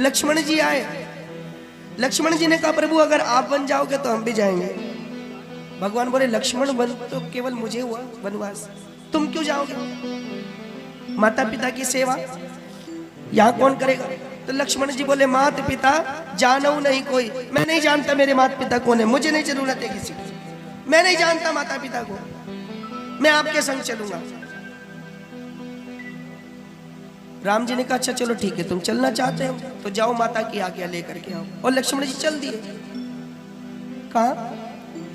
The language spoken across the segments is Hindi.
लक्ष्मण जी आए। लक्ष्मण जी ने कहा प्रभु अगर आप बन जाओगे तो हम भी जाएंगे। भगवान बोले लक्ष्मण बन तो केवल मुझे हुआ वनवास, तुम क्यों जाओगे? माता पिता की सेवा यहाँ कौन करेगा? तो लक्ष्मण जी बोले माता पिता जानो नहीं कोई, मैं नहीं जानता मेरे माता पिता कौन है, मुझे नहीं जरूरत है किसी की, मैं नहीं जानता माता पिता को, मैं आपके संग चलूंगा। राम जी ने कहा अच्छा चलो ठीक है, तुम चलना चाहते हो तो जाओ, माता की आज्ञा लेकर के आओ। और लक्ष्मण जी चल दिए। कहा?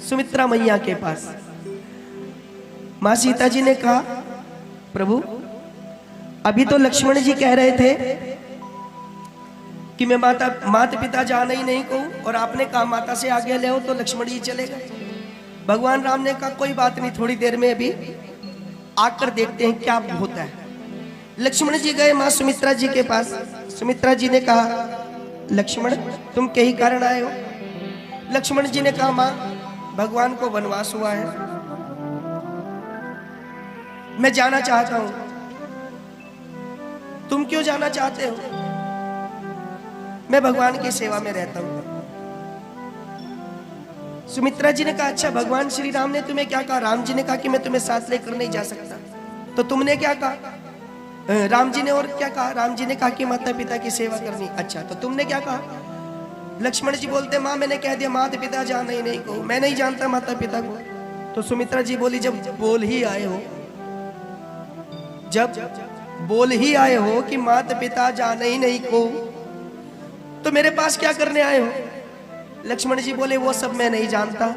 सुमित्रा मैया के पास। मां सीता जी ने कहा प्रभु अभी तो लक्ष्मण जी कह रहे थे कि मैं माता पिता जाना ही नहीं कहूं, और आपने कहा माता से आज्ञा ले आओ, तो लक्ष्मण जी चले गए। भगवान राम ने कहा कोई बात नहीं, थोड़ी देर में अभी आकर देखते हैं क्या होता है। लक्ष्मण जी गए मां सुमित्रा जी के पास। सुमित्रा जी ने कहा लक्ष्मण तुम के ही कारण आए हो? लक्ष्मण जी ने कहा मां भगवान को वनवास हुआ है, मैं जाना चाहता हूं। तुम क्यों जाना चाहते हो? मैं भगवान की सेवा में रहता हूं। सुमित्रा जी ने कहा अच्छा भगवान श्री राम ने तुम्हें क्या कहा? राम जी ने कहा कि मैं तुम्हें साथ लेकर नहीं जा सकता। तो तुमने क्या कहा? राम जी ने और क्या कहा? राम जी ने कहा कि माता पिता की सेवा करनी। अच्छा तो तुमने क्या कहा? लक्ष्मण जी बोलते मां मैंने कह दिया माता पिता जाना ही नहीं को, मैं नहीं जानता माता पिता को। तो सुमित्रा जी बोली जब बोल ही आए हो, जब बोल ही आए हो कि माता पिता जाना ही नहीं को, तो मेरे पास क्या करने आए हो? लक्ष्मण जी बोले वो सब मैं नहीं जानता,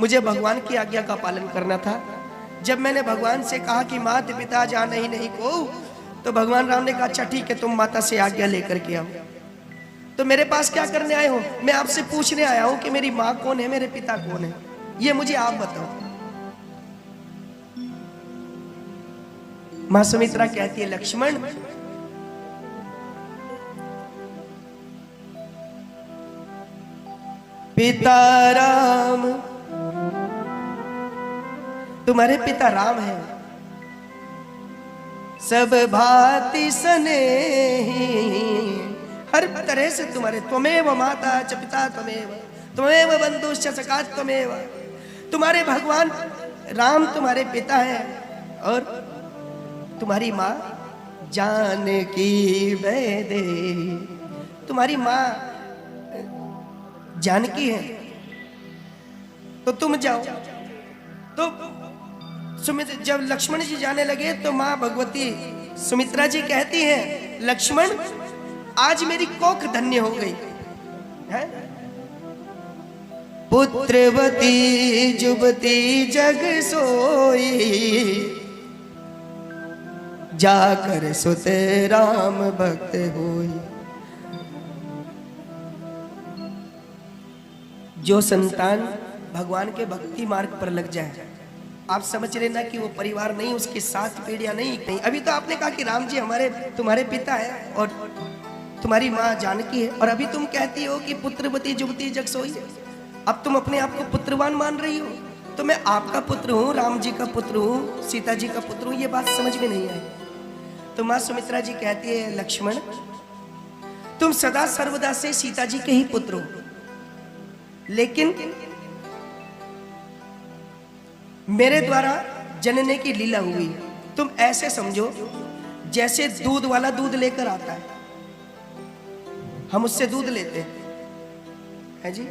मुझे भगवान की आज्ञा का पालन करना था। जब मैंने भगवान से कहा कि माता पिता जाना ही नहीं को, तो भगवान राम ने कहा अच्छा ठीक है तुम माता से आज्ञा लेकर के आओ। तो मेरे पास क्या करने आए हो? मैं आपसे पूछने आया हूं कि मेरी माँ कौन है, मेरे पिता कौन है, ये मुझे आप बताओ। मां सुमित्रा कहती है लक्ष्मण पिता राम, तुम्हारे पिता राम है, सब भांति स्नेही, हर तरह से तुम्हारे, त्वमेव माता च पिता त्वमेव, त्वमेव बंधुश्च सखा त्वमेव, तुम्हारे भगवान राम तुम्हारे पिता है, और तुम्हारी माँ जानकी वैदेही, तुम्हारी माँ जानकी है। तो तुम जाओ। तो जब लक्ष्मण जी जाने लगे तो माँ भगवती सुमित्रा जी कहती हैं लक्ष्मण आज मेरी कोख धन्य हो गई है, पुत्रवती जुबती जग सोई, जाकर सुते राम भक्त होई। जो संतान भगवान के भक्ति मार्ग पर लग जाए, आप समझ लेना कि वो परिवार नहीं, उसके 7 पीढ़ियां नहीं। अभी तो आपने कहा कि राम जी हमारे तुम्हारे पिता है और तुम्हारी माँ जानकी है, और अभी तुम कहती हो कि पुत्रवती जुबती जग सोई। अब तुम अपने आप को पुत्रवान मान रही हो। तो मैं आपका पुत्र हूँ, राम जी का पुत्र हूँ, सीता जी का पुत्र हूँ, ये बात समझ में नहीं आई। तो माँ सुमित्रा जी कहती है लक्ष्मण तुम सदा सर्वदा से सीता जी के ही पुत्र हो, लेकिन मेरे द्वारा जनने की लीला हुई। तुम ऐसे समझो जैसे दूध वाला दूध लेकर आता है, हम उससे दूध लेते हैं जी,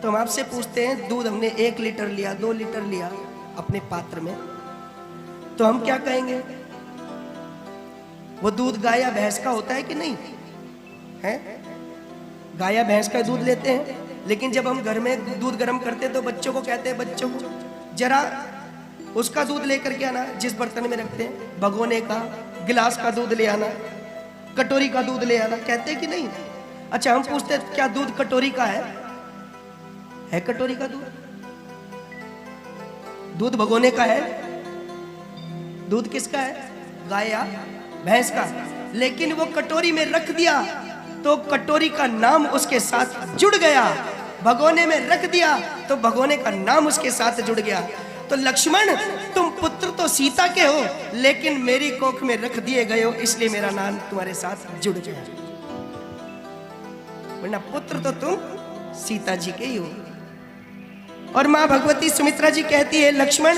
तो हम आपसे पूछते हैं दूध हमने 1 लीटर लिया, 2 लीटर लिया अपने पात्र में, तो हम क्या कहेंगे? वो दूध गाय या भैंस का होता है कि नहीं है? गाय या भैंस का दूध लेते हैं, लेकिन जब हम घर में दूध गर्म करते हैं तो बच्चों को कहते हैं बच्चों को जरा उसका दूध लेकर के आना, जिस बर्तन में रखते हैं, भगोने का, गिलास का दूध ले आना, कटोरी का दूध ले आना, कहते हैं कि नहीं? अच्छा हम पूछते हैं क्या दूध कटोरी का है कटोरी का दूध? दूध भगोने का है? दूध किसका है? गाय या भैंस का। लेकिन वो कटोरी में रख दिया तो कटोरी का नाम उसके साथ जुड़ गया, भगोने में रख दिया तो भगोने का नाम उसके साथ जुड़ गया। तो लक्ष्मण तुम पुत्र तो सीता के हो, लेकिन मेरी कोख में रख दिए गए हो, इसलिए मेरा नाम तुम्हारे साथ जुड़ गया। वरना पुत्र तो तुम सीता जी के ही हो। और मां भगवती सुमित्रा जी कहती है, लक्ष्मण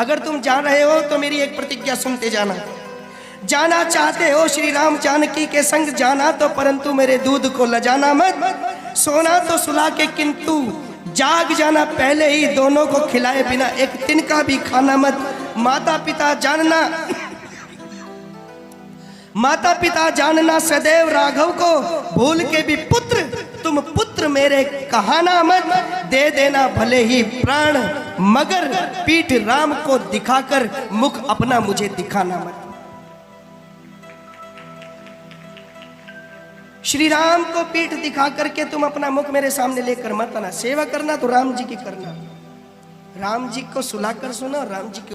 अगर तुम जा रहे हो तो मेरी एक प्रतिज्ञा सुनते जाना। जाना चाहते हो श्री राम जानकी के संग जाना तो, परंतु मेरे दूध को लजाना मत। सोना तो सुला के, किंतु जाग जाना पहले ही, दोनों को खिलाए बिना एक तिनका भी खाना मत। माता पिता जानना, माता पिता जानना सदैव राघव को, भूल के भी पुत्र तुम पुत्र मेरे कहाना मत। दे देना भले ही प्राण, मगर पीठ राम को दिखाकर मुख अपना मुझे दिखाना मत। श्री राम को पीठ दिखा करके तुम अपना मुख मेरे सामने लेकर मत आना। सेवा करना तो राम जी की करना, राम जी को सुलाकर सुना, राम जी की